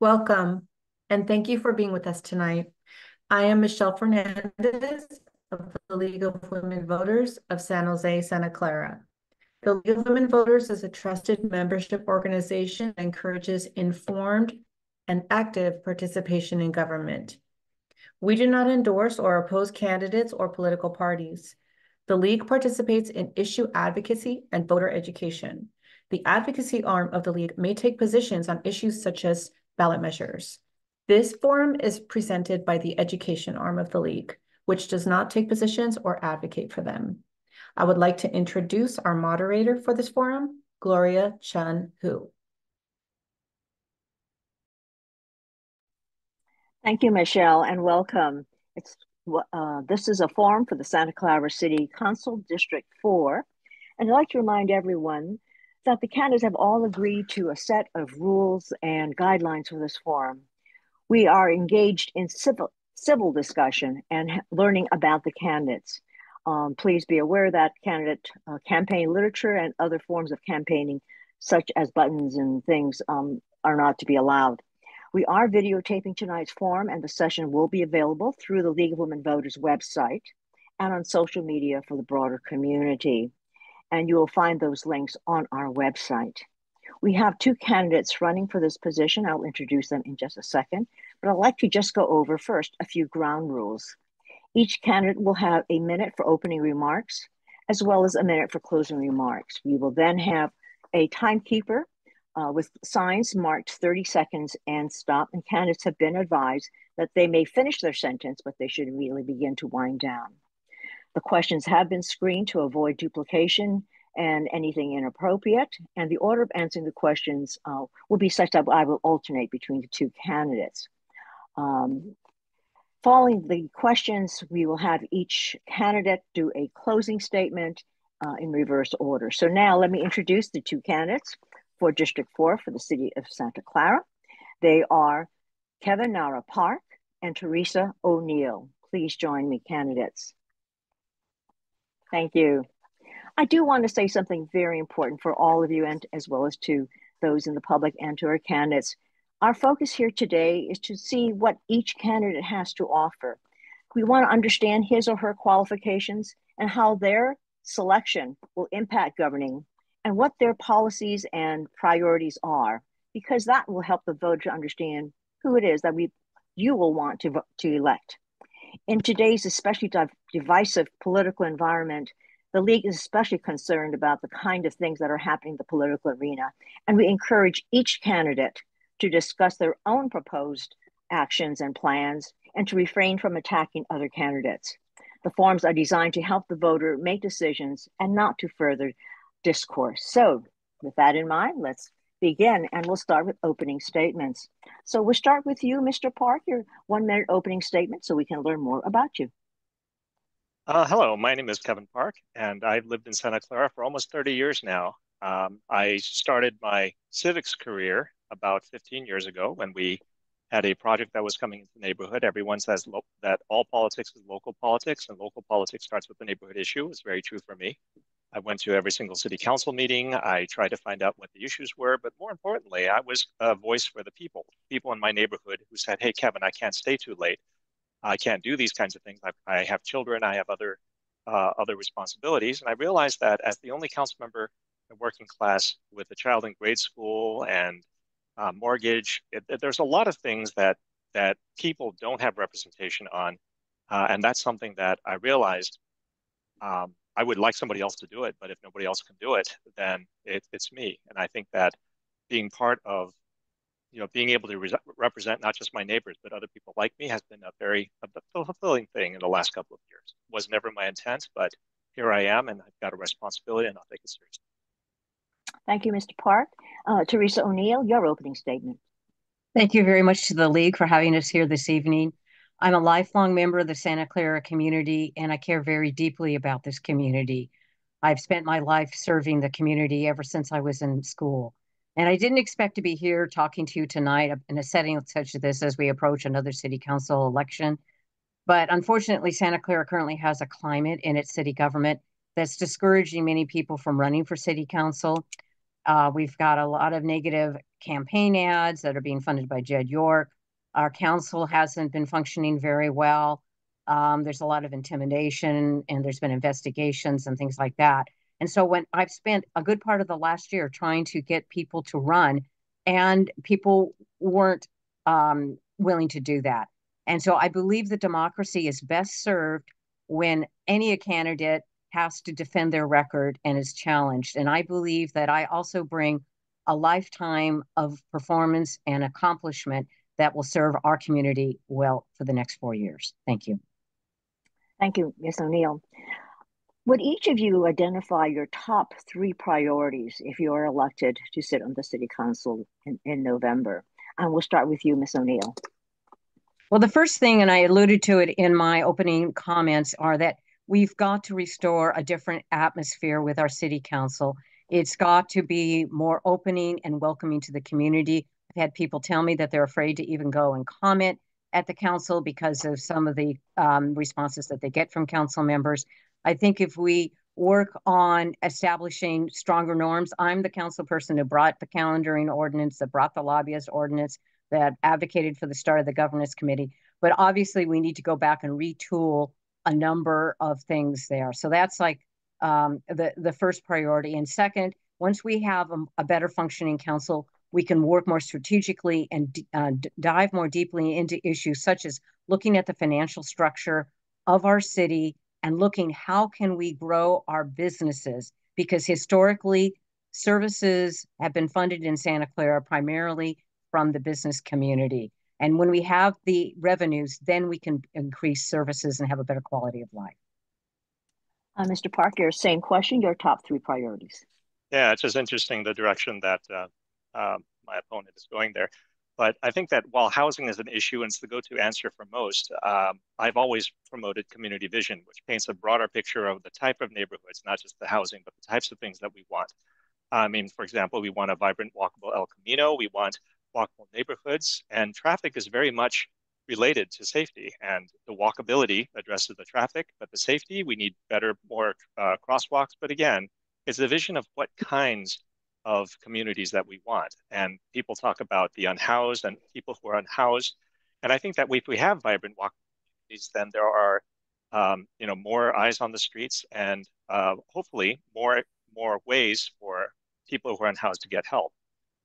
Welcome, and thank you for being with us tonight. I am Michelle Fernandez of the League of Women Voters of San Jose, Santa Clara. The League of Women Voters is a trusted membership organization that encourages informed and active participation in government. We do not endorse or oppose candidates or political parties. The League participates in issue advocacy and voter education. The advocacy arm of the League may take positions on issues such as ballot measures. This forum is presented by the education arm of the League, which does not take positions or advocate for them. I would like to introduce our moderator for this forum, Gloria Chun Hu. Thank you, Michelle, and welcome. This is a forum for the Santa Clara City Council District 4, and I'd like to remind everyone that the candidates have all agreed to a set of rules and guidelines for this forum. We are engaged in civil discussion and learning about the candidates. Please be aware that candidate campaign literature and other forms of campaigning, such as buttons and things, are not to be allowed. We are videotaping tonight's forum, and the session will be available through the League of Women Voters website and on social media for the broader community. And you will find those links on our website. We have two candidates running for this position. I'll introduce them in just a second, but I'd like to just go over first a few ground rules. Each candidate will have a minute for opening remarks, as well as a minute for closing remarks. We will then have a timekeeper with signs marked 30 seconds and stop, and candidates have been advised that they may finish their sentence, but they should immediately begin to wind down. The questions have been screened to avoid duplication and anything inappropriate, and the order of answering the questions will be such that I will alternate between the two candidates. Following the questions, we will have each candidate do a closing statement in reverse order. So now let me introduce the two candidates for District 4 for the city of Santa Clara. They are Kevin Nara Park and Teresa O'Neill. Please join me, candidates. Thank you. I do want to say something very important for all of you, and as well as to those in the public and to our candidates. Our focus here today is to see what each candidate has to offer. We want to understand his or her qualifications and how their selection will impact governing and what their policies and priorities are, because that will help the voter to understand who it is that you will want to elect. In today's especially divisive political environment, the League is especially concerned about the kind of things that are happening in the political arena, and we encourage each candidate to discuss their own proposed actions and plans and to refrain from attacking other candidates. The forums are designed to help the voter make decisions and not to further discourse. So with that in mind, let's begin, and we'll start with opening statements. So we'll start with you, Mr. Park, your 1 minute opening statement so we can learn more about you. Hello, my name is Kevin Park, and I've lived in Santa Clara for almost 30 years now. I started my civics career about 15 years ago when we had a project that was coming into the neighborhood. Everyone says that all politics is local politics, and local politics starts with the neighborhood issue. It's very true for me. I went to every single city council meeting. I tried to find out what the issues were, but more importantly, I was a voice for the people in my neighborhood who said, "Hey, Kevin, I can't stay too late. I can't do these kinds of things. I have children. I have other responsibilities." And I realized that as the only council member in working class with a child in grade school and mortgage, there's a lot of things that people don't have representation on, and that's something that I realized. I would like somebody else to do it, but if nobody else can do it, then it's me. And I think that being part of being able to represent not just my neighbors, but other people like me has been a fulfilling thing in the last couple of years. It was never my intent, but here I am, and I've got a responsibility, and I'll take it seriously. Thank you, Mr. Park. Teresa O'Neill, your opening statement. Thank you very much to the League for having us here this evening. I'm a lifelong member of the Santa Clara community, and I care very deeply about this community. I've spent my life serving the community ever since I was in school. And I didn't expect to be here talking to you tonight in a setting such as this as we approach another city council election. But unfortunately, Santa Clara currently has a climate in its city government that's discouraging many people from running for city council. We've got a lot of negative campaign ads that are being funded by Jed York. Our council hasn't been functioning very well. There's a lot of intimidation and there's been investigations and things like that. And so when I've spent a good part of the last year trying to get people to run, and people weren't willing to do that. And so I believe that democracy is best served when any candidate has to defend their record and is challenged. And I believe that I also bring a lifetime of performance and accomplishment that will serve our community well for the next 4 years. Thank you. Thank you, Ms. O'Neill. Would each of you identify your top 3 priorities if you are elected to sit on the City Council in November? And we'll start with you, Ms. O'Neill. Well, the first thing, and I alluded to it in my opening comments, are that we've got to restore a different atmosphere with our City Council. It's got to be more opening and welcoming to the community. I've had people tell me that they're afraid to even go and comment at the council because of some of the responses that they get from council members. I think if we work on establishing stronger norms, I'm the council person who brought the calendaring ordinance, that brought the lobbyist ordinance, that advocated for the start of the governance committee. But obviously, we need to go back and retool a number of things there. So that's like the first priority. And second, once we have a better functioning council, we can work more strategically and dive more deeply into issues such as looking at the financial structure of our city and looking how can we grow our businesses, because historically services have been funded in Santa Clara primarily from the business community. And when we have the revenues, then we can increase services and have a better quality of life. Mr. Parker, same question, your top 3 priorities. Yeah, it's just interesting the direction that my opponent is going there. But I think that while housing is an issue and it's the go-to answer for most, I've always promoted community vision, which paints a broader picture of the type of neighborhoods, not just the housing, but the types of things that we want. I mean, for example, we want a vibrant, walkable El Camino. We want walkable neighborhoods, and traffic is very much related to safety. And the walkability addresses the traffic, but the safety, we need better, more crosswalks. But again, it's the vision of what kinds of communities that we want. And people talk about the unhoused and people who are unhoused. And I think that if we have vibrant walk communities, then there are more eyes on the streets and hopefully more ways for people who are unhoused to get help.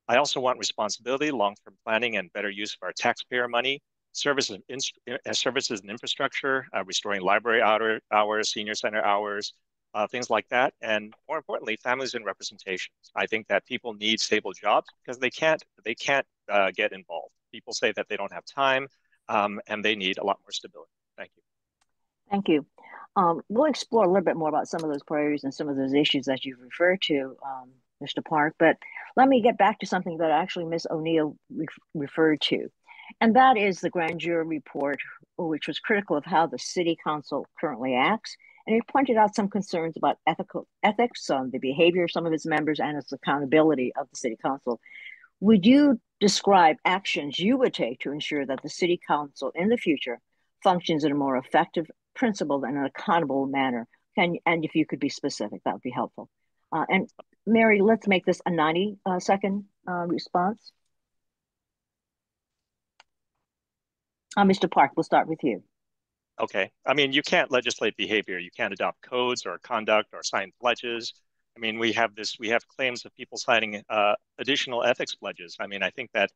I also want responsibility, long-term planning, and better use of our taxpayer money, services and infrastructure, restoring library hours, senior center hours, things like that. And more importantly, families and representations. I think that people need stable jobs because they can't get involved. People say that they don't have time, and they need a lot more stability. Thank you. Thank you. We'll explore a little bit more about some of those priorities and some of those issues that you've referred to, Mr. Park, but let me get back to something that actually Ms. O'Neill referred to, and that is the grand jury report, which was critical of how the City Council currently acts, and it pointed out some concerns about ethics, the behavior of some of its members, and its accountability of the City Council. Would you describe actions you would take to ensure that the City Council in the future functions in a more effective, principled, and an accountable manner? And if you could be specific, that would be helpful. And Mary, let's make this a 90-second response. Mr. Park, we'll start with you. Okay. I mean, you can't legislate behavior. You can't adopt codes or conduct or sign pledges. I mean, we have claims of people signing additional ethics pledges. I mean, I think that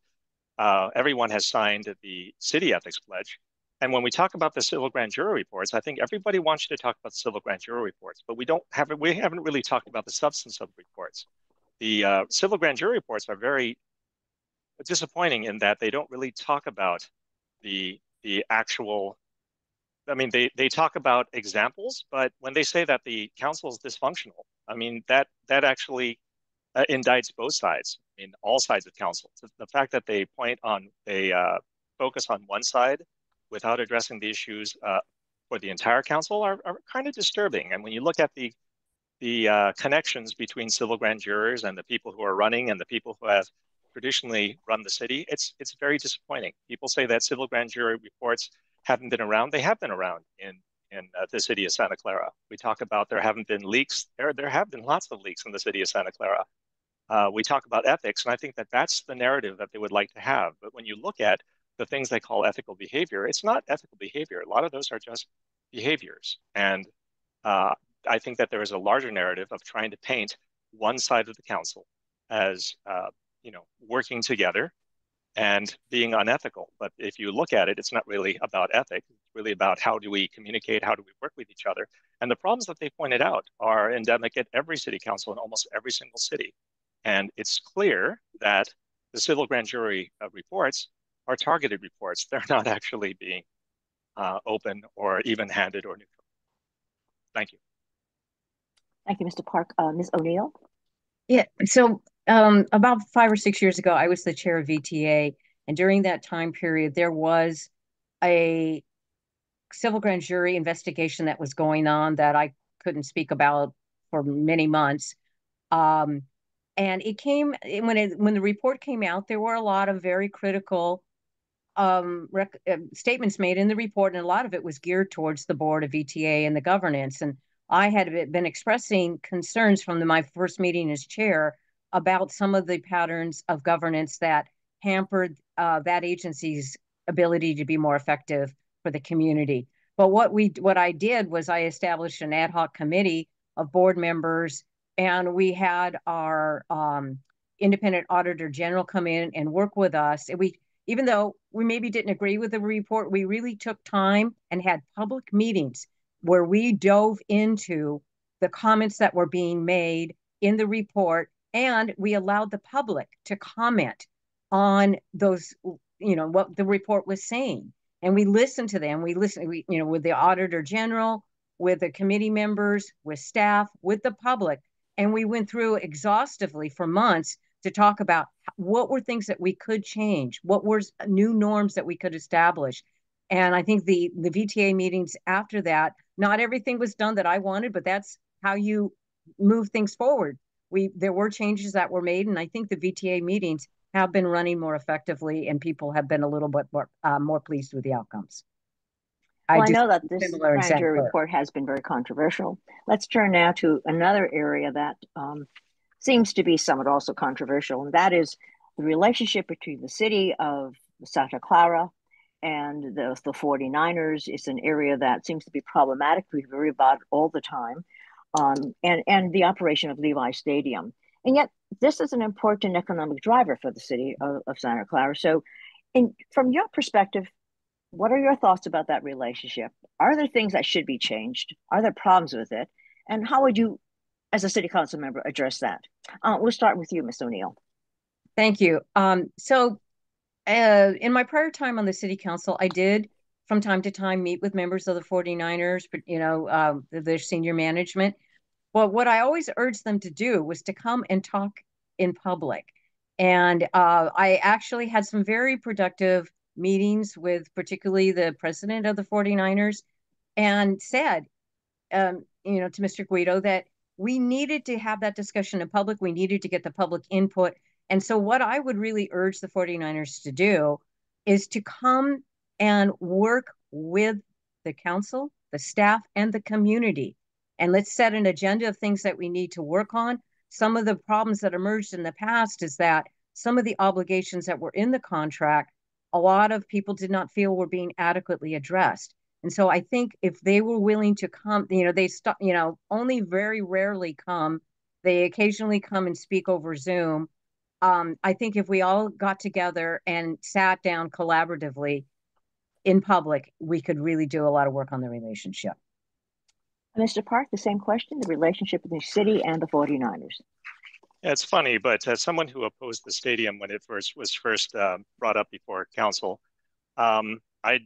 everyone has signed the city ethics pledge. And when we talk about the civil grand jury reports, I think everybody wants you to talk about the civil grand jury reports, but we haven't really talked about the substance of the reports. The civil grand jury reports are very disappointing in that they don't really talk about the actual. I mean, they talk about examples, but when they say that the council is dysfunctional, I mean, that actually indicts both sides. I mean, all sides of council. So the fact that they focus on one side without addressing the issues for the entire council are kind of disturbing. And when you look at the connections between civil grand jurors and the people who are running and the people who have traditionally run the city, it's very disappointing. People say that civil grand jury reports haven't been around. They have been around in the city of Santa Clara. We talk about there haven't been leaks. There have been lots of leaks in the city of Santa Clara. we talk about ethics, and I think that that's the narrative that they would like to have. But when you look at the things they call ethical behavior, it's not ethical behavior. A lot of those are just behaviors. And uh, I think that there is a larger narrative of trying to paint one side of the council as working together and being unethical. But if you look at it, it's not really about ethics. It's really about how do we communicate, how do we work with each other. And the problems that they pointed out are endemic at every city council in almost every single city. And it's clear that the civil grand jury reports are targeted reports. They're not actually being open or even-handed or neutral. Thank you. Thank you, Mr. Park. Ms. O'Neill? Yeah, so about 5 or 6 years ago, I was the chair of VTA, and during that time period, there was a civil grand jury investigation that was going on that I couldn't speak about for many months. Um, and it came when the report came out, there were a lot of very critical statements made in the report, and a lot of it was geared towards the board of VTA and the governance. And I had been expressing concerns from my first meeting as chair about some of the patterns of governance that hampered that agency's ability to be more effective for the community. But what I did was I established an ad hoc committee of board members, and we had our independent auditor general come in and work with us. And even though we maybe didn't agree with the report, we really took time and had public meetings where we dove into the comments that were being made in the report, and we allowed the public to comment on those, what the report was saying. And we listened to them. We listened, with the auditor general, with the committee members, with staff, with the public. And we went through exhaustively for months to talk about what were things that we could change, what were new norms that we could establish. And I think the VTA meetings after that, not everything was done that I wanted, but that's how you move things forward. There were changes that were made, and I think the VTA meetings have been running more effectively, and people have been a little bit more pleased with the outcomes. Well, I I do know that this similar in grand Santa jury Clara. report has been very controversial. Let's turn now to another area that seems to be somewhat also controversial, and that is the relationship between the city of Santa Clara and the 49ers. It's an area that seems to be problematic. We hear about it all the time, and the operation of Levi Stadium. And yet, this is an important economic driver for the city of Santa Clara. So, from your perspective, what are your thoughts about that relationship? Are there things that should be changed? Are there problems with it? And how would you, as a city council member, address that? We'll start with you, Ms. O'Neill. Thank you. In my prior time on the city council, I did from time to time meet with members of the 49ers, but their senior management. Well, what I always urged them to do was to come and talk in public. And I actually had some very productive meetings with particularly the president of the 49ers, and said, to Mr. Guido, that we needed to have that discussion in public. We needed to get the public input. And so what I would really urge the 49ers to do is to come and work with the council, the staff, and the community. And let's set an agenda of things that we need to work on. Some of the problems that emerged in the past is that some of the obligations that were in the contract, a lot of people did not feel were being adequately addressed. And so I think if they were willing to come, they stop, only very rarely come. They occasionally come and speak over Zoom. I think if we all got together and sat down collaboratively in public, we could really do a lot of work on the relationship. Mr. Park, the same question, the relationship between the city and the 49ers. Yeah, it's funny, but as someone who opposed the stadium when it was first brought up before council, I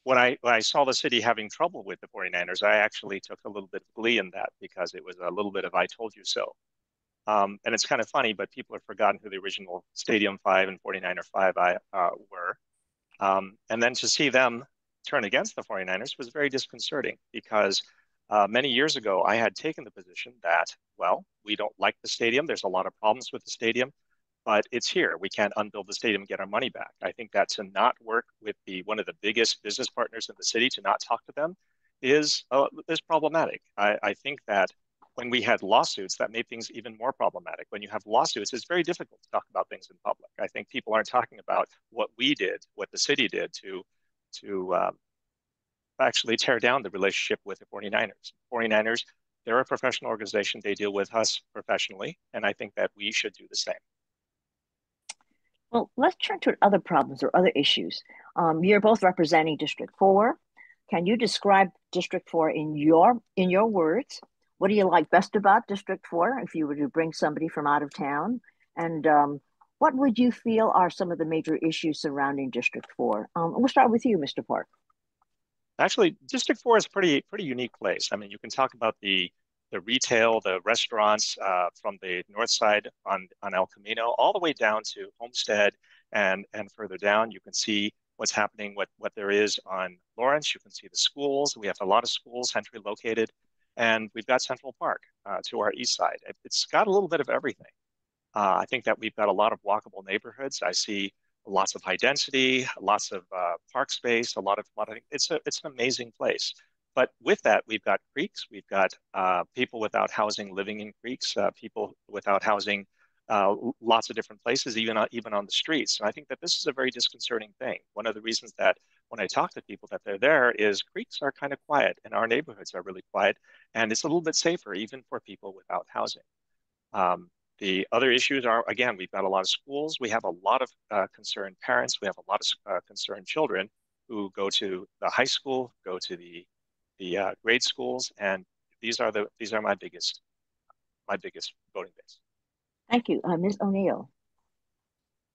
when I saw the city having trouble with the 49ers, I actually took a little bit of glee in that because it was a little bit of I told you so. And it's kind of funny, but people have forgotten who the original Stadium 5 and 49er 5 were. And then to see them turn against the 49ers was very disconcerting because many years ago, I had taken the position that, well, we don't like the stadium. There's a lot of problems with the stadium, but it's here. We can't unbuild the stadium and get our money back. I think that to not work with one of the biggest business partners in the city, to not talk to them is problematic. I think that when we had lawsuits, that made things even more problematic. When you have lawsuits, it's very difficult to talk about things in public. I think people aren't talking about what we did, what the city did to actually tear down the relationship with the 49ers. 49ers, they're a professional organization. They deal with us professionally, and I think that we should do the same. Well, let's turn to other problems or other issues. You're both representing District 4. Can you describe District 4 in your words? What do you like best about District 4 if you were to bring somebody from out of town? And what would you feel are some of the major issues surrounding District 4? We'll start with you, Mr. Park. Actually, District 4 is a pretty unique place. I mean, you can talk about the retail, the restaurants from the north side on El Camino, all the way down to Homestead and further down. You can see what's happening, what there is on Lawrence. You can see the schools. We have a lot of schools centrally located, and we've got Central Park to our east side. It's got a little bit of everything. I think that we've got a lot of walkable neighborhoods. I see lots of high density, lots of park space, a lot of it's an amazing place. But with that, we've got creeks, we've got people without housing living in creeks, people without housing, lots of different places, even on the streets. And I think that this is a very disconcerting thing. One of the reasons that when I talk to people that they're there is creeks are kind of quiet, and our neighborhoods are really quiet, and it's a little bit safer even for people without housing. The other issues are, again, we've got a lot of schools. We have a lot of concerned parents. We have a lot of concerned children who go to the high school, go to the grade schools, and these are my biggest voting base. Thank you, Ms. O'Neill.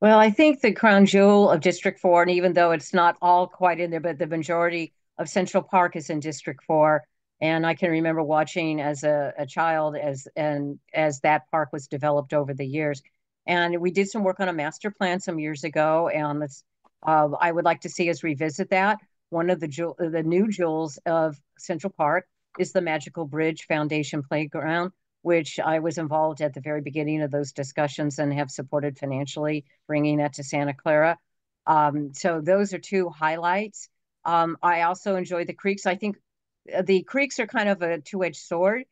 Well, I think the crown jewel of District 4, and even though it's not all quite in there, but the majority of Central Park is in District 4. And I can remember watching as a child as that park was developed over the years. And we did some work on a master plan some years ago, and I would like to see us revisit that. One of the new jewels of Central Park is the Magical Bridge Foundation Playground, which I was involved at the very beginning of those discussions and have supported financially, bringing that to Santa Clara. So those are two highlights. I also enjoy the creeks. I think the creeks are kind of a two-edged sword.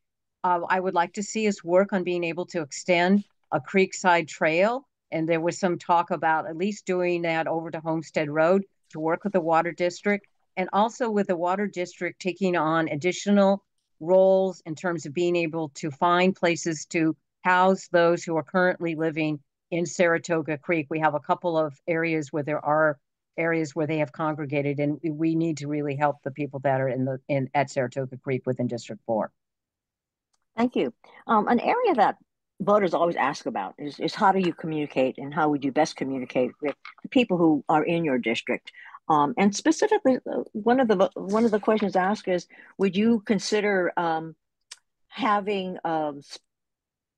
I would like to see us work on being able to extend a creekside trail. And there was some talk about at least doing that over to Homestead Road to work with the water district, and also with the water district taking on additional roles in terms of being able to find places to house those who are currently living in Saratoga Creek. We have a couple of areas where there are areas where they have congregated, and we need to really help the people that are at Saratoga Creek within District 4. Thank you. An area that voters always ask about is how do you communicate, and how would you best communicate with the people who are in your district? And specifically, one of the questions asked is, would you consider having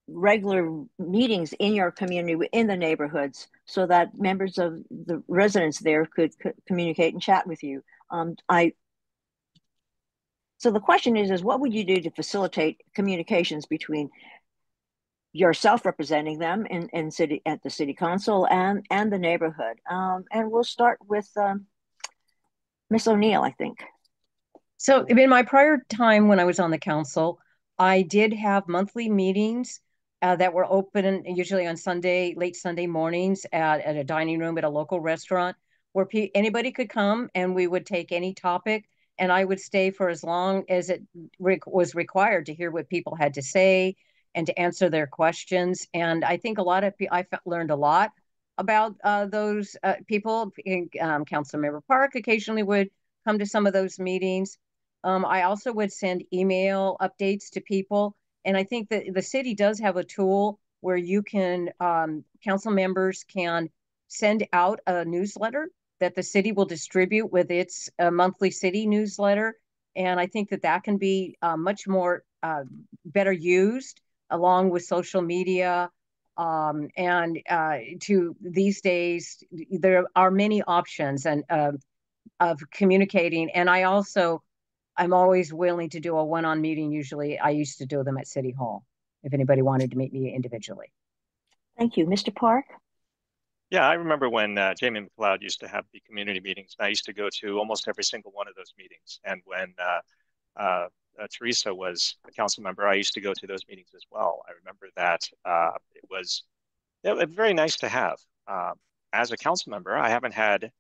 regular meetings in your community, in the neighborhoods, so that members of the residents there could communicate and chat with you? So the question is what would you do to facilitate communications between yourself representing them at the city council and the neighborhood? And we'll start with Miss O'Neill, I think. So in my prior time when I was on the council, I did have monthly meetings that were open usually on late Sunday mornings at a dining room at a local restaurant where anybody could come, and we would take any topic, and I would stay for as long as it was required to hear what people had to say and to answer their questions. And I think I learned a lot about those people. Councilmember Park occasionally would come to some of those meetings. I also would send email updates to people. And I think that the city does have a tool where you can, council members can send out a newsletter that the city will distribute with its monthly city newsletter. And I think that can be much more better used along with social media. And to these days, there are many options of communicating. And I'm always willing to do a one-on meeting. Usually I used to do them at City Hall if anybody wanted to meet me individually. Thank you. Mr. Park? Yeah, I remember when Jamie McLeod used to have the community meetings, and I used to go to almost every single one of those meetings. And when Teresa was a council member, I used to go to those meetings as well. I remember that it was very nice to have. As a council member, I haven't had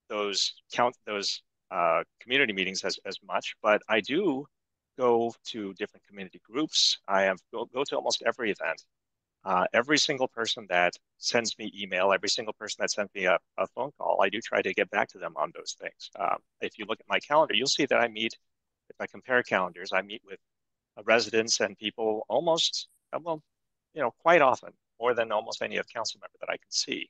those community meetings as much, but I do go to different community groups. I have go to almost every event. Every single person that sends me email, every single person that sends me a phone call, I do try to get back to them on those things. If you look at my calendar, you'll see that I meet, if I compare calendars, I meet with residents and people almost, well, quite often, more than almost any of council member that I can see.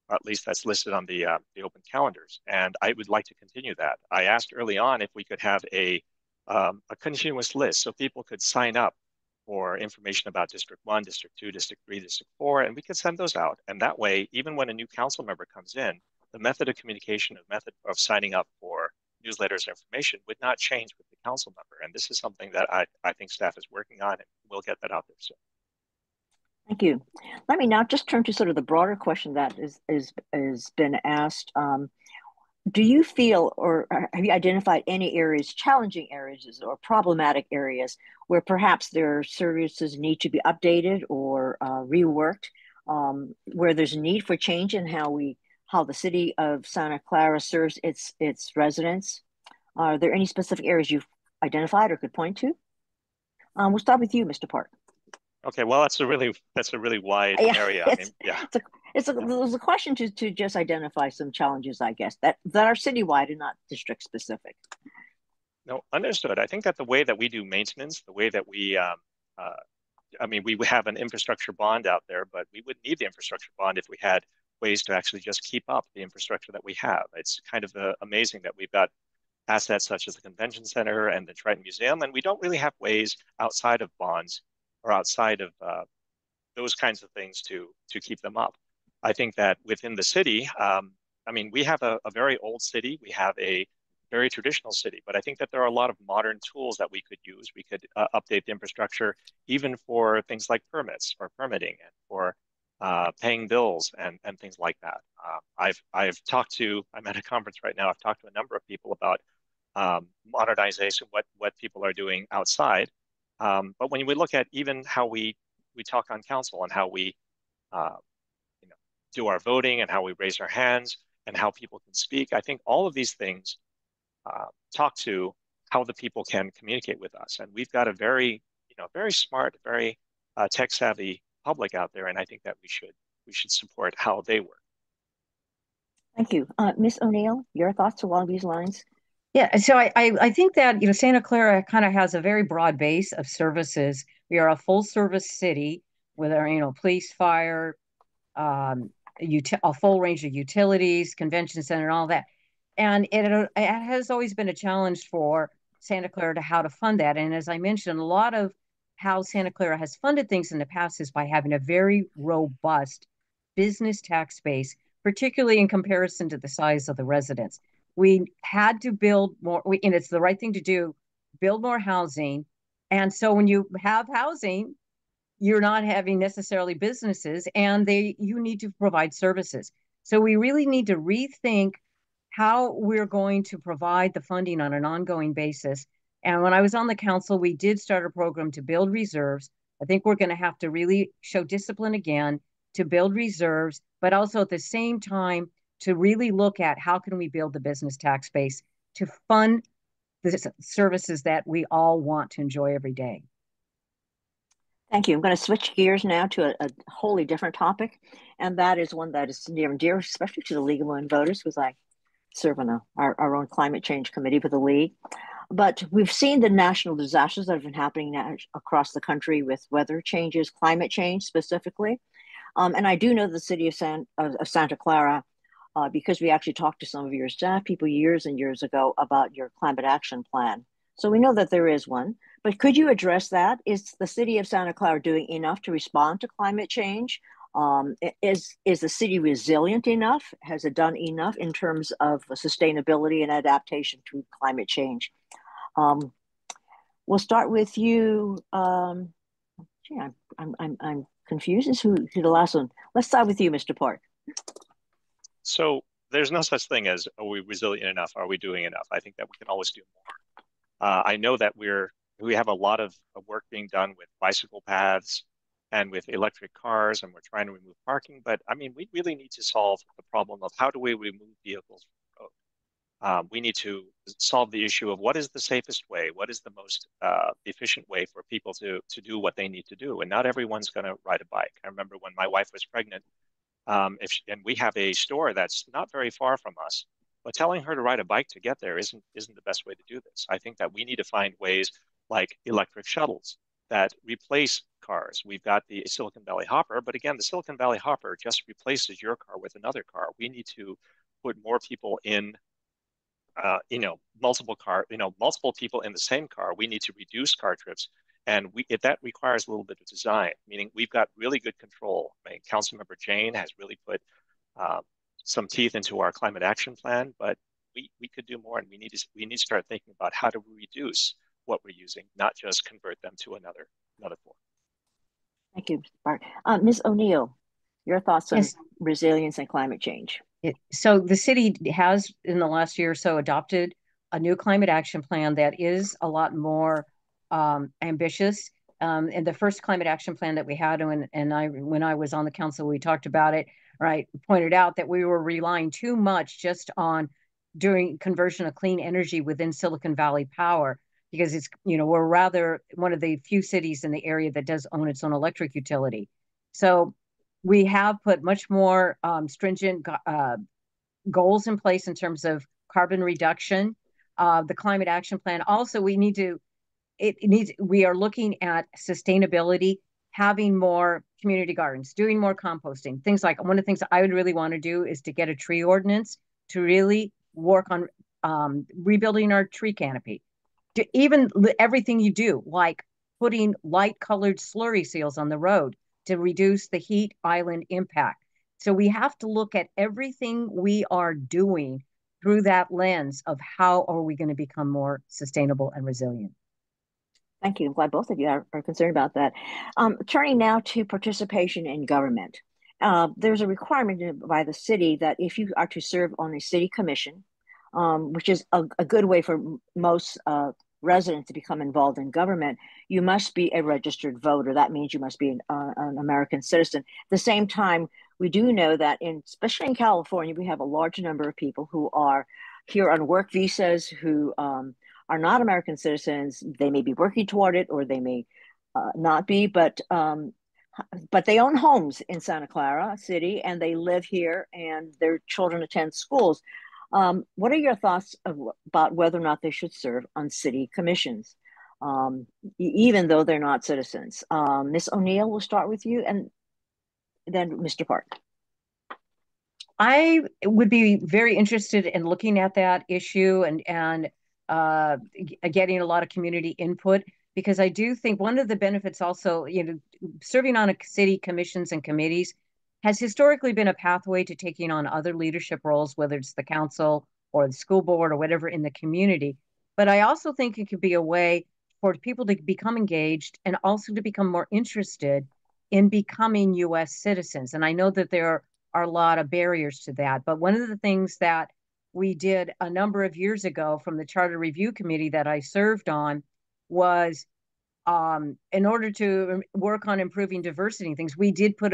Or at least that's listed on the open calendars. And I would like to continue that. I asked early on if we could have a continuous list so people could sign up for information about District 1, District 2, District 3, District 4, and we could send those out. And that way, even when a new council member comes in, the method of communication, the method of signing up for newsletters and information would not change with the council member. And this is something that I think staff is working on, and we'll get that out there soon. Thank you. Let me now just turn to sort of the broader question that is been asked. Do you feel, or have you identified any areas, challenging areas or problematic areas where perhaps their services need to be updated or reworked, where there's a need for change in how the city of Santa Clara serves its residents? Are there any specific areas you've identified or could point to? We'll start with you, Mr. Park. Okay, well, that's a really wide area. I mean, yeah. There's a question to just identify some challenges, I guess, that are citywide and not district specific. No, understood. I think that the way that we do maintenance, the way that we, I mean, we have an infrastructure bond out there, but we wouldn't need the infrastructure bond if we had ways to actually just keep up the infrastructure that we have. It's kind of amazing that we've got assets such as the convention center and the Triton Museum, and we don't really have ways outside of bonds or outside of those kinds of things to keep them up. I think that within the city, I mean, we have a very old city. We have a very traditional city, but I think that there are a lot of modern tools that we could use. We could update the infrastructure even for things like permits or permitting and for paying bills and things like that. I'm at a conference right now. I've talked to a number of people about modernization, what people are doing outside. But when we look at even how we talk on council and how we do our voting and how we raise our hands and how people can speak, I think all of these things talk to how the people can communicate with us. And we've got a very smart, very tech savvy public out there, and I think that we should support how they work. Thank you, Ms. O'Neill. Your thoughts along these lines? Yeah, so I think that Santa Clara kind of has a very broad base of services. We are a full service city with our police, fire, a full range of utilities, convention center, and all that. And it has always been a challenge for Santa Clara to how to fund that. And as I mentioned, a lot of how Santa Clara has funded things in the past is by having a very robust business tax base, particularly in comparison to the size of the residents. We had to build more, and it's the right thing to do, build more housing. And so when you have housing, you're not having necessarily businesses, and you need to provide services. So we really need to rethink how we're going to provide the funding on an ongoing basis. And when I was on the council, we did start a program to build reserves. I think we're going to have to really show discipline again to build reserves, but also at the same time to really look at how can we build the business tax base to fund the services that we all want to enjoy every day. Thank you. I'm going to switch gears now to a wholly different topic, and that is one that is near and dear, especially to the League of Women Voters, because I serve on our own climate change committee for the League. But we've seen the national disasters that have been happening now across the country with weather changes, climate change specifically. And I do know the city of Santa Clara, because we actually talked to some of your staff people years and years ago about your climate action plan. So we know that there is one, but could you address that? Is the city of Santa Clara doing enough to respond to climate change? Is the city resilient enough? Has it done enough in terms of sustainability and adaptation to climate change? We'll start with you. Gee, I'm confused as who the last one. Let's start with you, Mr. Park. So there's no such thing as, are we resilient enough? Are we doing enough? I think that we can always do more. I know that we have a lot of work being done with bicycle paths and with electric cars, and we're trying to remove parking. But I mean, we really need to solve the problem of how do we remove vehicles from the road. We need to solve the issue of what is the safest way, what is the most efficient way for people to do what they need to do. And not everyone's going to ride a bike. I remember when my wife was pregnant, and we have a store that's not very far from us, but telling her to ride a bike to get there isn't the best way to do this. I think that we need to find ways like electric shuttles that replace cars. We've got the Silicon Valley Hopper, but again, the Silicon Valley Hopper just replaces your car with another car. We need to put more people in multiple people in the same car. We need to reduce car trips. And that requires a little bit of design, meaning we've got really good control. I mean, Councilmember Jane has really put uh, some teeth into our climate action plan, but we could do more, and we need to start thinking about how do we reduce what we're using, not just convert them to another form. Thank you, Mr. Park. Ms. O'Neill, your thoughts on Yes. resilience and climate change? So the city has, in the last year or so, adopted a new climate action plan that is a lot more ambitious. And the first climate action plan that we had, when I was on the council, we talked about it. Right, pointed out that we were relying too much just on doing conversion of clean energy within Silicon Valley Power, because we're rather one of the few cities in the area that does own its own electric utility. So we have put much more stringent goals in place in terms of carbon reduction. The climate action plan also, we are looking at sustainability, having more community gardens, doing more composting, things like one of the things I would really want to do is to get a tree ordinance to really work on rebuilding our tree canopy. Even everything you do, like putting light colored slurry seals on the road to reduce the heat island impact. So we have to look at everything we are doing through that lens of how are we going to become more sustainable and resilient. Thank you. I'm glad both of you are concerned about that. Turning now to participation in government. There's a requirement by the city that if you are to serve on a city commission, which is a good way for most residents to become involved in government, you must be a registered voter. That means you must be an American citizen. At the same time, we do know that especially in California, we have a large number of people who are here on work visas who are not American citizens. They may be working toward it, or they may not be, but they own homes in Santa Clara City, and they live here, and their children attend schools. What are your thoughts about whether or not they should serve on city commissions, even though they're not citizens? Ms. O'Neill, we'll start with you, and then Mr. Park. I would be very interested in looking at that issue and getting a lot of community input, because I do think one of the benefits also, serving on a city commissions and committees has historically been a pathway to taking on other leadership roles, whether it's the council or the school board or whatever in the community. But I also think it could be a way for people to become engaged and also to become more interested in becoming U.S. citizens. And I know that there are a lot of barriers to that. But one of the things that we did a number of years ago from the Charter Review Committee that I served on was in order to work on improving diversity and things, we did put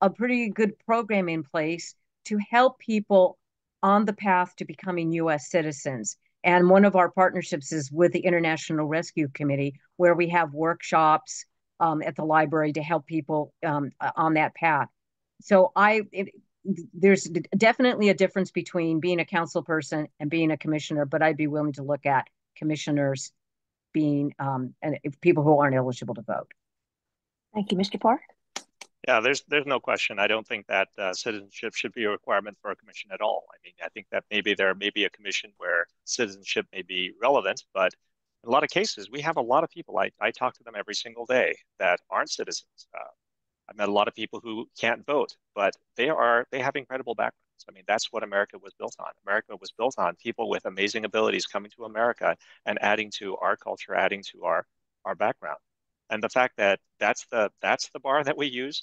a pretty good program in place to help people on the path to becoming U.S. citizens. And one of our partnerships is with the International Rescue Committee, where we have workshops at the library to help people on that path. So there's definitely a difference between being a council person and being a commissioner, but I'd be willing to look at commissioners being and people who aren't eligible to vote. Thank you, Mr. Park. Yeah, there's no question. I don't think that citizenship should be a requirement for a commission at all. I mean, I think that maybe there may be a commission where citizenship may be relevant, but in a lot of cases, we have a lot of people. I talk to them every single day that aren't citizens. I've met a lot of people who can't vote, but they have incredible backgrounds. I mean, that's what America was built on. America was built on people with amazing abilities coming to America and adding to our culture, adding to our background. And the fact that that's the bar that we use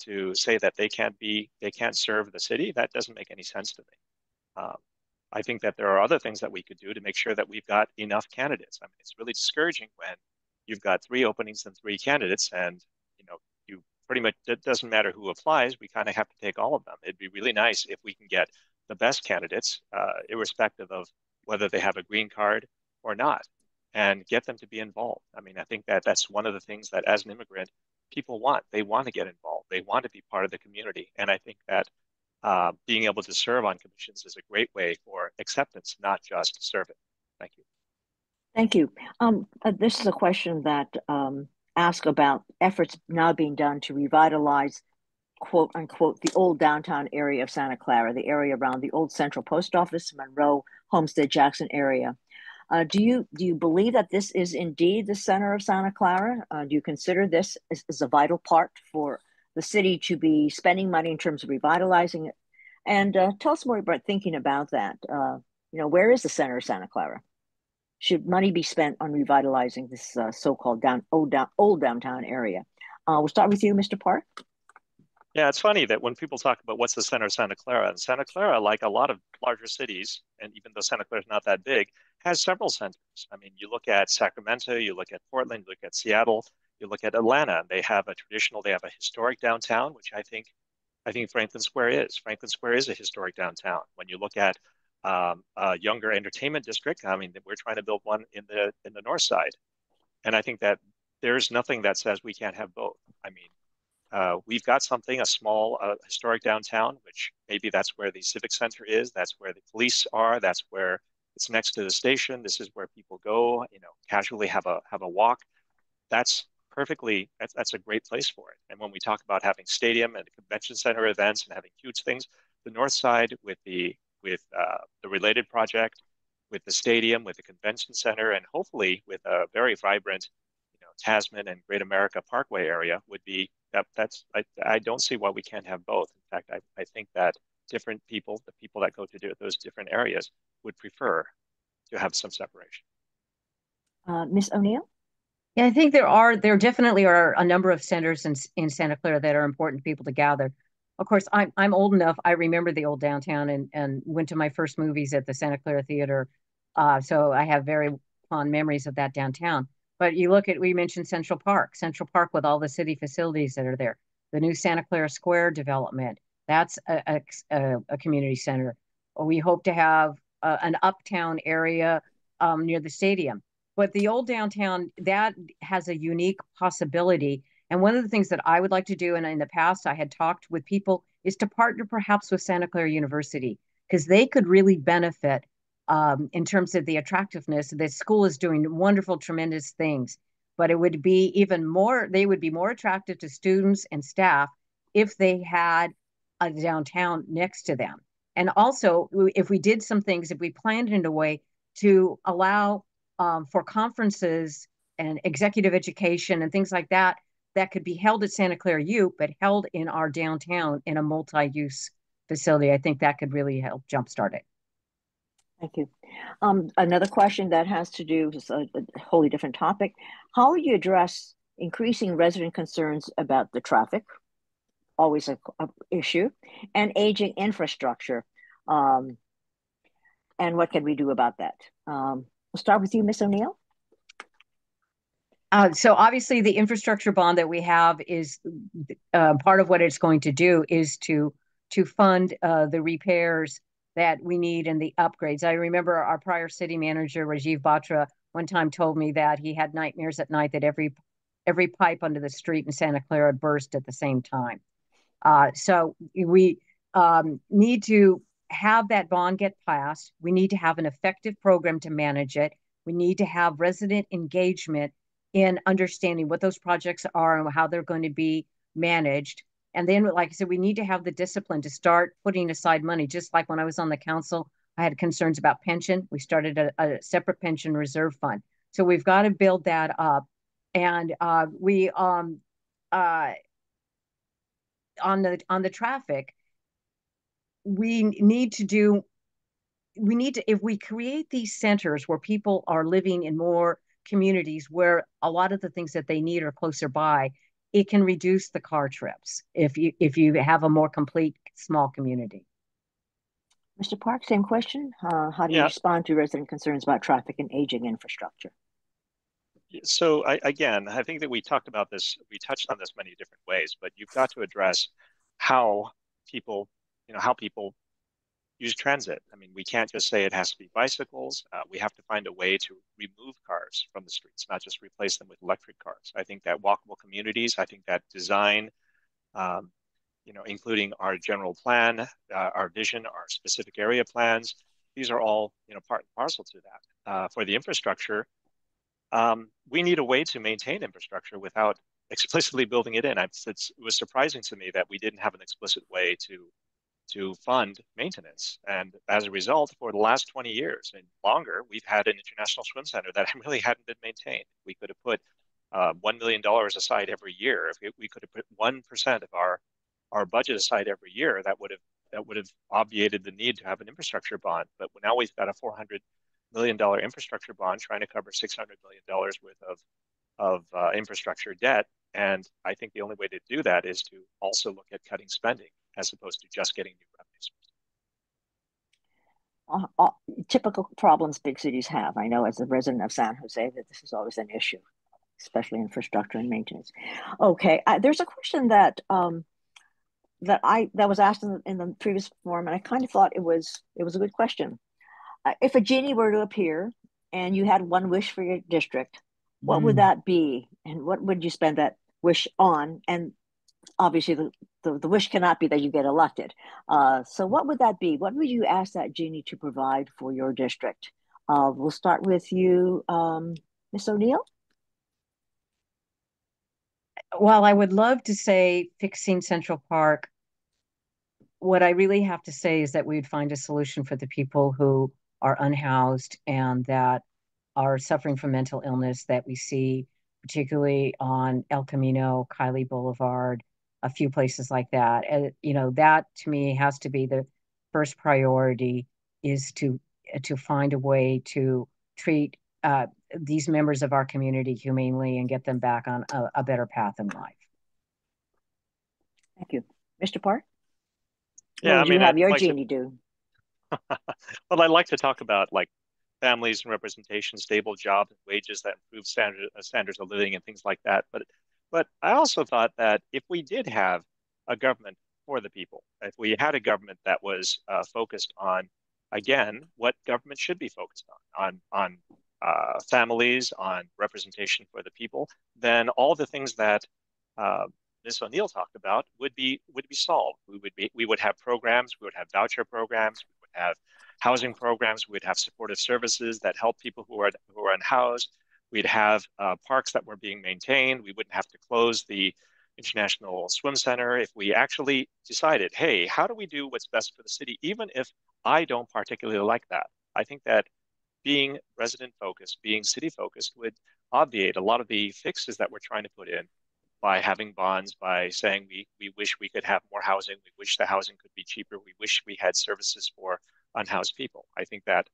to say that they can't serve the city, that doesn't make any sense to me. I think that there are other things that we could do to make sure that we've got enough candidates. I mean, it's really discouraging when you've got 3 openings and 3 candidates, and you pretty much, it doesn't matter who applies. We kind of have to take all of them. It'd be really nice if we can get the best candidates, irrespective of whether they have a green card or not, and get them to be involved. I mean, I think that that's one of the things that as an immigrant, people want. They want to get involved. They want to be part of the community. And I think that being able to serve on commissions is a great way for acceptance, not just serving. Thank you. Thank you. This is a question that asks about efforts now being done to revitalize, quote unquote, the old downtown area of Santa Clara, the area around the old Central Post Office, Monroe, Homestead, Jackson area. Do you believe that this is indeed the center of Santa Clara? Do you consider this as a vital part for the city to be spending money in terms of revitalizing it? And tell us more about thinking about that. Where is the center of Santa Clara? Should money be spent on revitalizing this so-called old downtown area? We'll start with you, Mr. Park. Yeah, it's funny that when people talk about what's the center of Santa Clara, and Santa Clara, like a lot of larger cities, and even though Santa Clara is not that big, has several centers. I mean, you look at Sacramento, you look at Portland, you look at Seattle, you look at Atlanta, and they have a historic downtown, which I think Franklin Square is. Franklin Square is a historic downtown. When you look at a younger entertainment district, I mean, we're trying to build one in the north side, and I think that there's nothing that says we can't have both. I mean, we've got something, a small historic downtown, which maybe that's where the Civic Center is. That's where the police are. That's where it's next to the station. This is where people go, casually have a walk. That's a great place for it. And when we talk about having stadium and convention center events and having huge things, the north side with the related project, with the stadium, with the convention center, and hopefully with a very vibrant, Tasman and Great America Parkway area would be I don't see why we can't have both. In fact, I think that the people that go to those different areas would prefer to have some separation. Ms. O'Neill? Yeah, I think there definitely are a number of centers in Santa Clara that are important to people to gather. Of course, I'm old enough. I remember the old downtown and went to my first movies at the Santa Clara Theater. So I have very fond memories of that downtown. But we mentioned Central Park with all the city facilities that are there. The new Santa Clara Square development, that's a community center. We hope to have an uptown area near the stadium. But the old downtown, that has a unique possibility. And one of the things that I would like to do, and in the past I had talked with people, is to partner perhaps with Santa Clara University, because they could really benefit in terms of the attractiveness. The school is doing wonderful, tremendous things, but it would be they would be more attractive to students and staff if they had a downtown next to them. And also, if we did some things, if we planned in a way to allow for conferences and executive education and things like that, that could be held at Santa Clara U, but held in our downtown in a multi-use facility, I think that could really help jumpstart it. Thank you. Another question that has to do with a wholly different topic. How would you address increasing resident concerns about the traffic, always an issue, and aging infrastructure? And what can we do about that? We'll start with you, Ms. O'Neill. So obviously the infrastructure bond that we have is part of what it's going to do is to fund the repairs that we need and the upgrades. I remember our prior city manager, Rajiv Batra, one time told me that he had nightmares at night that every pipe under the street in Santa Clara burst at the same time. So we need to have that bond get passed. We need to have an effective program to manage it. We need to have resident engagement in understanding what those projects are and how they're going to be managed. And then, like I said, we need to have the discipline to start putting aside money. Just like when I was on the council, I had concerns about pension. We started a separate pension reserve fund. So we've got to build that up. And on the traffic, if we create these centers where people are living in more communities where a lot of the things that they need are closer by, it can reduce the car trips if you have a more complete small community. Mr. Park, same question. How do you Yeah. respond to resident concerns about traffic and aging infrastructure? So again, I think that we talked about this, we touched on this many different ways, but you've got to address how people, how people use transit. I mean, we can't just say it has to be bicycles. We have to find a way to remove cars from the streets, not just replace them with electric cars. I think that walkable communities, I think that design, um, including our general plan, our vision, our specific area plans, these are all, part and parcel to that. For the infrastructure, we need a way to maintain infrastructure without explicitly building it in. It was surprising to me that we didn't have an explicit way to fund maintenance. And as a result, for the last 20 years and longer, we've had an international swim center that really hadn't been maintained. We could have put $1 million aside every year. If we could have put 1% of our budget aside every year, that would have obviated the need to have an infrastructure bond. But now we've got a $400 million infrastructure bond trying to cover $600 million worth of infrastructure debt. And I think the only way to do that is to also look at cutting spending as opposed to just getting new revenues. Typical problems big cities have. I know as a resident of San Jose that this is always an issue, especially infrastructure and maintenance. Okay, there's a question that was asked in the previous forum, and I kind of thought it was a good question. If a genie were to appear and you had one wish for your district, what would that be, and what would you spend that wish on? And obviously, the wish cannot be that you get elected. So, what would that be? What would you ask that genie to provide for your district? We'll start with you, Miss O'Neill. While I would love to say fixing Central Park, what I really have to say is that we would find a solution for the people who are unhoused and that are suffering from mental illness that we see, particularly on El Camino, Kylie Boulevard, a few places like that. And, that to me has to be the first priority, is to find a way to treat these members of our community humanely and get them back on a better path in life. Thank you. Mr. Park, what Yeah, I would you mean, have I'd your like to, genie do? well, I'd like to talk about like families and representation, stable jobs, and wages that improve standards of living and things like that. But I also thought that if we did have a government for the people, if we had a government that was focused on, again, what government should be focused on families, on representation for the people, then all the things that uh, Ms. O'Neill talked about would be solved. We would have programs, we would have voucher programs, we would have housing programs, we'd have supportive services that help people who are unhoused. We'd have parks that were being maintained. We wouldn't have to close the International Swim Center if we actually decided, hey, how do we do what's best for the city, even if I don't particularly like that. I think that being resident focused, being city focused would obviate a lot of the fixes that we're trying to put in by having bonds, by saying we wish we could have more housing, we wish the housing could be cheaper, we wish we had services for unhoused people. I think that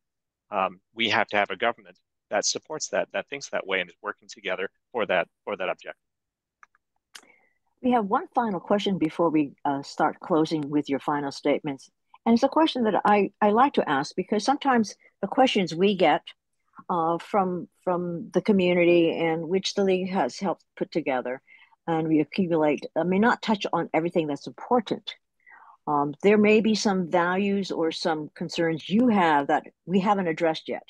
we have to have a government that supports that thinks that way, and is working together for that objective. We have one final question before we start closing with your final statements. And it's a question that I like to ask because sometimes the questions we get from the community and which the league has helped put together and we accumulate may not touch on everything that's important. There may be some values or some concerns you have that we haven't addressed yet.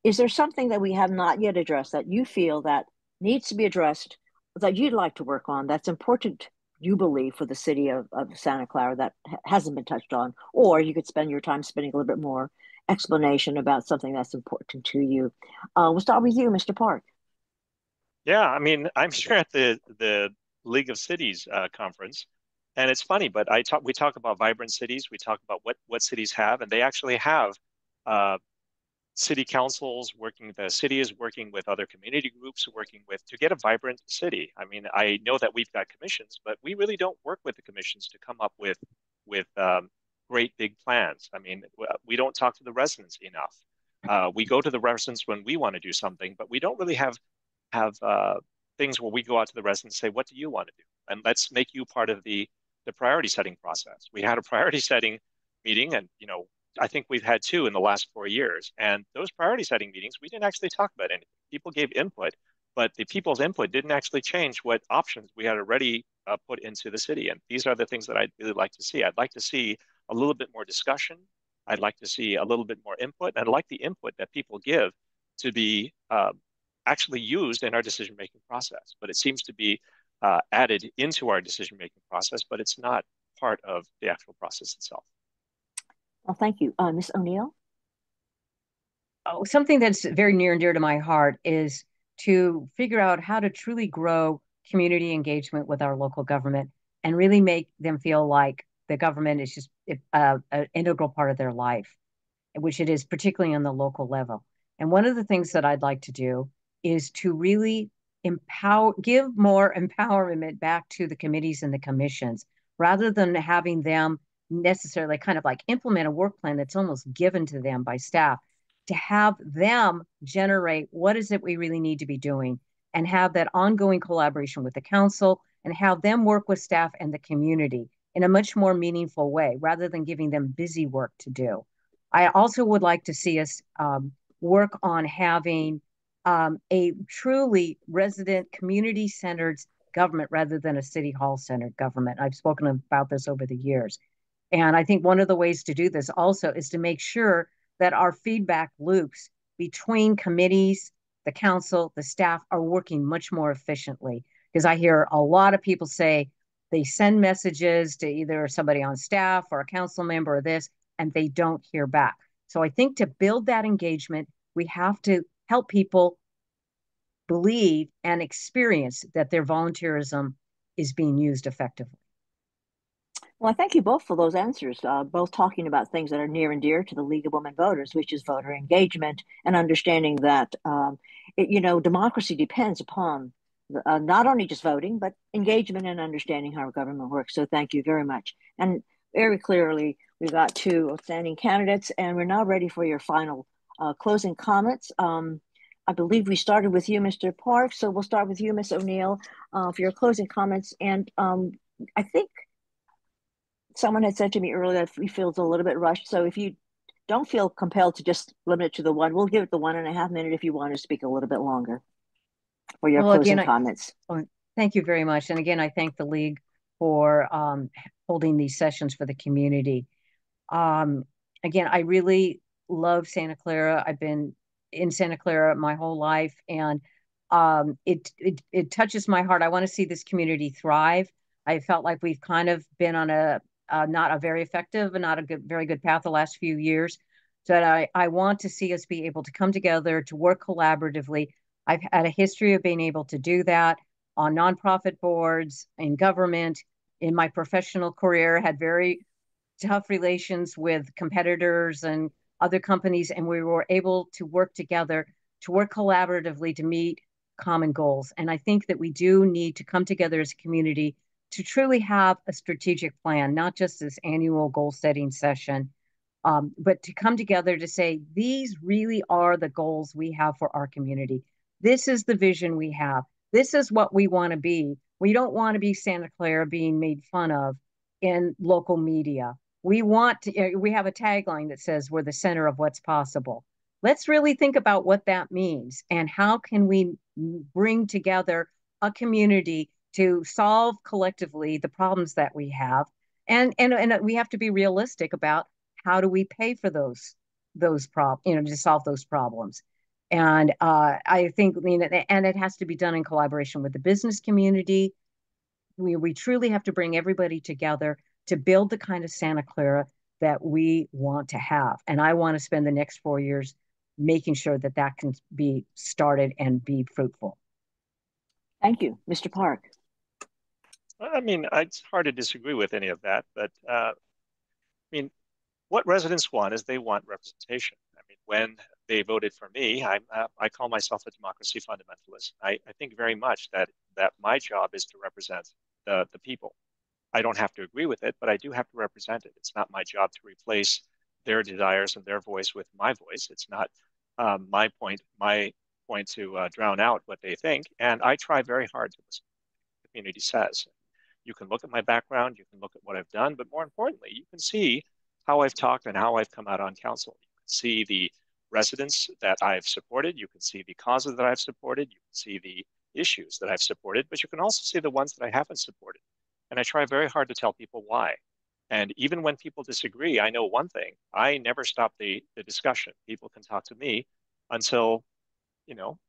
Is there something that we have not yet addressed that you feel that needs to be addressed, that you'd like to work on, that's important, you believe, for the city of Santa Clara that hasn't been touched on? Or you could spend your time spending a little bit more explanation about something that's important to you. We'll start with you, Mr. Park. Yeah, I mean, I'm sure at the League of Cities conference, and it's funny, but we talk about vibrant cities, we talk about what cities have, and they actually have uh, city councils working. The city is working with other community groups, working with to get a vibrant city. I mean, I know that we've got commissions, but we really don't work with the commissions to come up with great big plans. I mean, we don't talk to the residents enough. We go to the residents when we want to do something, but we don't really have things where we go out to the residents and say, what do you want to do? And let's make you part of the priority setting process. We had a priority setting meeting and, I think we've had two in the last 4 years. And those priority setting meetings, we didn't actually talk about anything. People gave input, but the people's input didn't actually change what options we had already put into the city. And these are the things that I'd really like to see. I'd like to see a little bit more discussion. I'd like to see a little bit more input. And I'd like the input that people give to be actually used in our decision-making process. But it seems to be added into our decision-making process, but it's not part of the actual process itself. Well, thank you. Ms. O'Neill? Oh, something that's very near and dear to my heart is to figure out how to truly grow community engagement with our local government and really make them feel like the government is just an integral part of their life, which it is, particularly on the local level. And one of the things that I'd like to do is to really give more empowerment back to the committees and the commissions, rather than having them necessarily kind of like implement a work plan that's almost given to them by staff, to have them generate what is it we really need to be doing and have that ongoing collaboration with the council and have them work with staff and the community in a much more meaningful way rather than giving them busy work to do. I also would like to see us work on having a truly resident community centered government rather than a city hall centered government. I've spoken about this over the years. And I think one of the ways to do this also is to make sure that our feedback loops between committees, the council, the staff are working much more efficiently. Because I hear a lot of people say they send messages to either somebody on staff or a council member or this, and they don't hear back. So I think to build that engagement, we have to help people believe and experience that their volunteerism is being used effectively. Well, I thank you both for those answers, both talking about things that are near and dear to the League of Women Voters, which is voter engagement and understanding that, democracy depends upon not only just voting, but engagement and understanding how our government works. So thank you very much. And very clearly, we've got two outstanding candidates, and we're now ready for your final closing comments. I believe we started with you, Mr. Park, so we'll start with you, Ms. O'Neill, for your closing comments. And I think someone had said to me earlier that we feel it's a little bit rushed. So if you don't feel compelled to just limit it to the one, we'll give it the 1.5 minute if you want to speak a little bit longer for your closing comments. Thank you very much. And again, I thank the League for holding these sessions for the community. Again, I really love Santa Clara. I've been in Santa Clara my whole life, and it touches my heart. I want to see this community thrive. I felt like we've kind of been on a not a very effective and not a very good path the last few years. So I want to see us be able to come together to work collaboratively. I've had a history of being able to do that on nonprofit boards, in government, in my professional career, had very tough relations with competitors and other companies, and we were able to work together, to work collaboratively to meet common goals. And I think that we do need to come together as a community to truly have a strategic plan, not just this annual goal setting session, but to come together to say, these really are the goals we have for our community. This is the vision we have. This is what we want to be. We don't want to be Santa Clara being made fun of in local media. We have a tagline that says we're the center of what's possible. Let's really think about what that means and how can we bring together a community to solve collectively the problems that we have. And we have to be realistic about how do we pay for those problems, to solve those problems. And I think, and it has to be done in collaboration with the business community. We truly have to bring everybody together to build the kind of Santa Clara that we want to have. And I want to spend the next 4 years making sure that that can be started and be fruitful. Thank you. Mr. Park. I mean, it's hard to disagree with any of that, but I mean, what residents want is they want representation. I mean, when they voted for me, I call myself a democracy fundamentalist. I think very much that my job is to represent the people. I don't have to agree with it, but I do have to represent it. It's not my job to replace their desires and their voice with my voice. It's not my point to drown out what they think. And I try very hard to listen to what the community says. You can look at my background, you can look at what I've done, but more importantly, you can see how I've talked and how I've come out on council. You can see the residents that I've supported. You can see the causes that I've supported. You can see the issues that I've supported, but you can also see the ones that I haven't supported. And I try very hard to tell people why. And even when people disagree, I know one thing: I never stop the discussion. People can talk to me until, you know,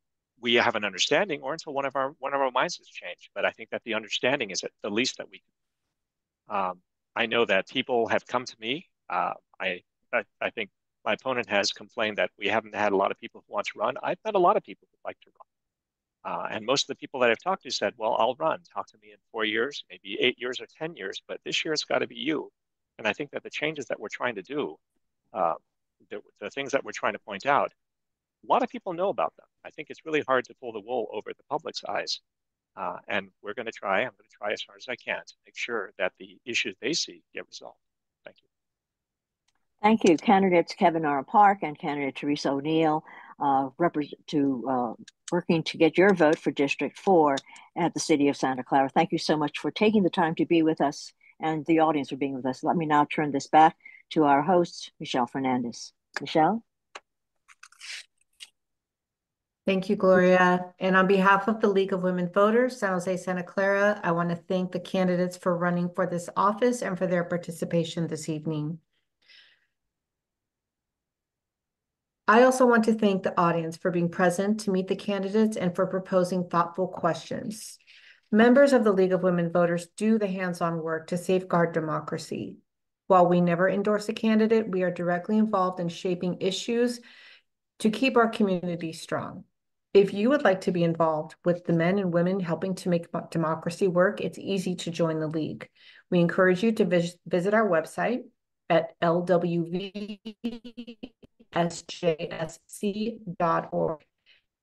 we have an understanding, or until one of our minds has changed. But I think that the understanding is at the least that we can. I know that people have come to me. I think my opponent has complained that we haven't had a lot of people who want to run. I've met a lot of people who like to run. And most of the people that I've talked to said, well, I'll run. Talk to me in 4 years, maybe 8 years or 10 years, but this year it's got to be you. And I think that the changes that we're trying to do, uh, the things that we're trying to point out, a lot of people know about them. I think it's really hard to pull the wool over the public's eyes. And I'm going to try as hard as I can to make sure that the issues they see get resolved. Thank you. Thank you, candidates Kevin R. Park and candidate Teresa O'Neill, working to get your vote for District 4 at the City of Santa Clara. Thank you so much for taking the time to be with us, and the audience for being with us. Let me now turn this back to our host, Michelle Fernandez. Michelle? Thank you, Gloria. And on behalf of the League of Women Voters, San Jose, Santa Clara, I want to thank the candidates for running for this office and for their participation this evening. I also want to thank the audience for being present to meet the candidates and for proposing thoughtful questions. Members of the League of Women Voters do the hands-on work to safeguard democracy. While we never endorse a candidate, we are directly involved in shaping issues to keep our community strong. If you would like to be involved with the men and women helping to make democracy work, it's easy to join the League. We encourage you to visit our website at lwvsjsc.org.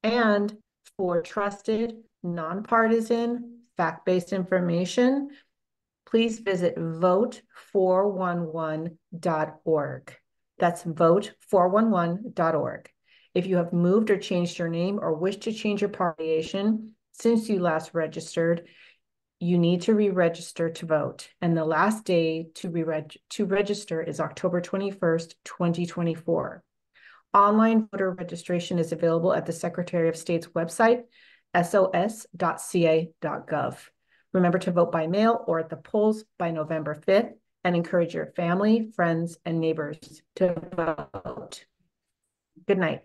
And for trusted, nonpartisan, fact-based information, please visit vote411.org. That's vote411.org. If you have moved or changed your name or wish to change your party since you last registered, you need to re-register to vote. And the last day to register is October 21st, 2024. Online voter registration is available at the Secretary of State's website, sos.ca.gov. Remember to vote by mail or at the polls by November 5th, and encourage your family, friends, and neighbors to vote. Good night.